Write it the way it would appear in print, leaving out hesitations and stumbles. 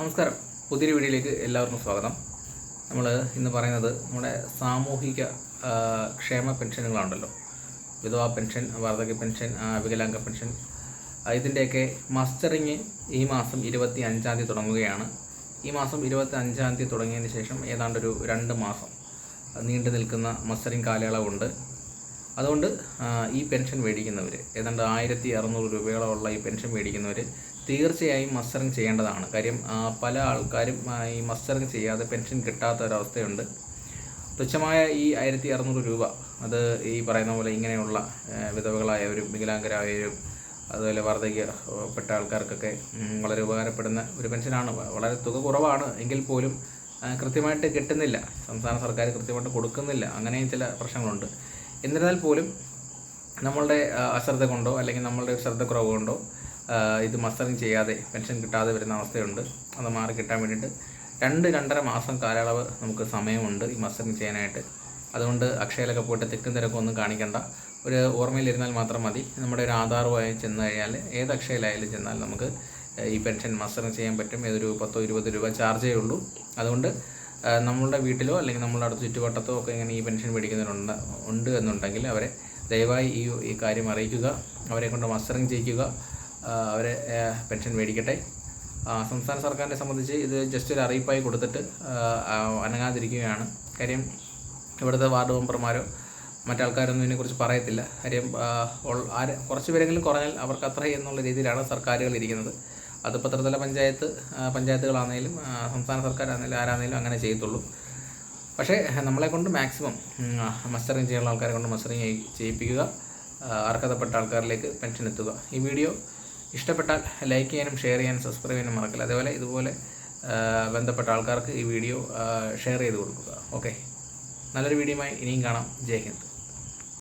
നമസ്കാരം. പുതിയൊരു വീഡിയോയിലേക്ക് എല്ലാവർക്കും സ്വാഗതം. നമ്മൾ ഇന്ന് പറയുന്നത് നമ്മുടെ സാമൂഹിക ക്ഷേമ പെൻഷനുകളുണ്ടല്ലോ, വിധവാ പെൻഷൻ, വാർദ്ധക്യ പെൻഷൻ, വികലാംഗ പെൻഷൻ, ഇതിൻ്റെയൊക്കെ മസ്റ്ററിങ് ഈ മാസം 25 തുടങ്ങുകയാണ്. ഈ മാസം 25 തുടങ്ങിയതിന് ശേഷം ഏതാണ്ടൊരു 2 മാസം നീണ്ടു നിൽക്കുന്ന മസ്റ്ററിങ് കാലയളവുണ്ട്. അതുകൊണ്ട് ഈ പെൻഷൻ മേടിക്കുന്നവർ, ഏതാണ്ട് 1600 രൂപയോളമുള്ള ഈ പെൻഷൻ മേടിക്കുന്നവർ തീർച്ചയായും മസ്റ്ററിങ് ചെയ്യേണ്ടതാണ്. കാര്യം പല ആൾക്കാരും ഈ മസ്റ്ററിങ് ചെയ്യാതെ പെൻഷൻ കിട്ടാത്ത ഒരവസ്ഥയുണ്ട്. തുച്ഛമായ ഈ 1600 രൂപ, അത് ഈ പറയുന്ന പോലെ ഇങ്ങനെയുള്ള വിധവകളായവരും വികലാംഗരായവരും അതുപോലെ വാർദ്ധക്യപ്പെട്ട ആൾക്കാർക്കൊക്കെ വളരെ ഉപകാരപ്പെടുന്ന ഒരു പെൻഷനാണ്. വളരെ തുക കുറവാണ് എങ്കിൽ പോലും കൃത്യമായിട്ട് കിട്ടുന്നില്ല, സംസ്ഥാന സർക്കാർ കൃത്യമായിട്ട് കൊടുക്കുന്നില്ല. അങ്ങനെയും ചില പ്രശ്നങ്ങളുണ്ട്. എന്നിരുന്നാൽ പോലും നമ്മളുടെ അശ്രദ്ധ കൊണ്ടോ അല്ലെങ്കിൽ നമ്മളുടെ ശ്രദ്ധക്കുറവ് കൊണ്ടോ ഇത് മസ്റ്ററിങ് ചെയ്യാതെ പെൻഷൻ കിട്ടാതെ വരുന്ന അവസ്ഥയുണ്ട്. അത് മാറി കിട്ടാൻ വേണ്ടിയിട്ട് 2-2.5 മാസം കാലയളവ് നമുക്ക് സമയമുണ്ട് ഈ മസ്റ്ററിങ് ചെയ്യാനായിട്ട്. അതുകൊണ്ട് അക്ഷയയിലൊക്കെ പോയിട്ട് തിക്കും തിരക്കൊന്നും കാണിക്കേണ്ട, ഒരു ഓർമ്മയിലിരുന്നാൽ മാത്രം മതി. നമ്മുടെ ഒരു ആധാറുമായി ചെന്ന് കഴിഞ്ഞാൽ ഏത് അക്ഷയയിലായാലും ചെന്നാൽ നമുക്ക് ഈ പെൻഷൻ മസ്റ്ററിങ് ചെയ്യാൻ പറ്റും. ഏതൊരു 10-20 രൂപ ചാർജേ ഉള്ളൂ. അതുകൊണ്ട് നമ്മളുടെ വീട്ടിലോ അല്ലെങ്കിൽ നമ്മളുടെ അടുത്ത ചുറ്റുവട്ടത്തോ ഒക്കെ ഇങ്ങനെ ഈ പെൻഷൻ മേടിക്കുന്നവരുണ്ട് എന്നുണ്ടെങ്കിൽ അവരെ ദയവായി ഈ കാര്യം അറിയിക്കുക. അവരെ കൊണ്ട് മസ്റ്ററിങ് ചെയ്യിക്കുക, അവരെ പെൻഷൻ മേടിക്കട്ടെ. സംസ്ഥാന സർക്കാരിനെ സംബന്ധിച്ച് ഇത് ജസ്റ്റ് ഒരു അറിയിപ്പായി കൊടുത്തിട്ട് അനങ്ങാതിരിക്കുകയാണ്. കാര്യം ഇവിടുത്തെ വാർഡ് മെമ്പർമാരോ മറ്റാൾക്കാരൊന്നും ഇതിനെക്കുറിച്ച് പറയത്തില്ല. കാര്യം കുറച്ച് പേരെങ്കിലും കുറഞ്ഞാൽ അവർക്ക് അത്ര എന്നുള്ള രീതിയിലാണ് സർക്കാരുകൾ ഇരിക്കുന്നത്. അത് ത്രിതല പഞ്ചായത്തുകളാണെങ്കിലും സംസ്ഥാന സർക്കാരാണെങ്കിലും ആരാണെങ്കിലും അങ്ങനെ ചെയ്യത്തുള്ളൂ. പക്ഷേ നമ്മളെ കൊണ്ട് മാക്സിമം മസ്റ്ററിങ് ചെയ്യാനുള്ള ആൾക്കാരെ കൊണ്ട് മസ്റ്ററിങ് ചെയ്യിപ്പിക്കുക, അർഹതപ്പെട്ട ആൾക്കാരിലേക്ക് പെൻഷൻ എത്തുക. ഈ വീഡിയോ ഇഷ്ടപ്പെട്ടാൽ ലൈക്ക് ചെയ്യാനും ഷെയർ ചെയ്യാനും സബ്സ്ക്രൈബ് ചെയ്യാനും മറക്കില്ല. അതേപോലെ ഇതുപോലെ ബന്ധപ്പെട്ട ആൾക്കാർക്ക് ഈ വീഡിയോ ഷെയർ ചെയ്ത് കൊടുക്കുക. ഓക്കെ, നല്ലൊരു വീഡിയോയുമായി ഇനിയും കാണാം. ജയ് ഹിന്ദ്.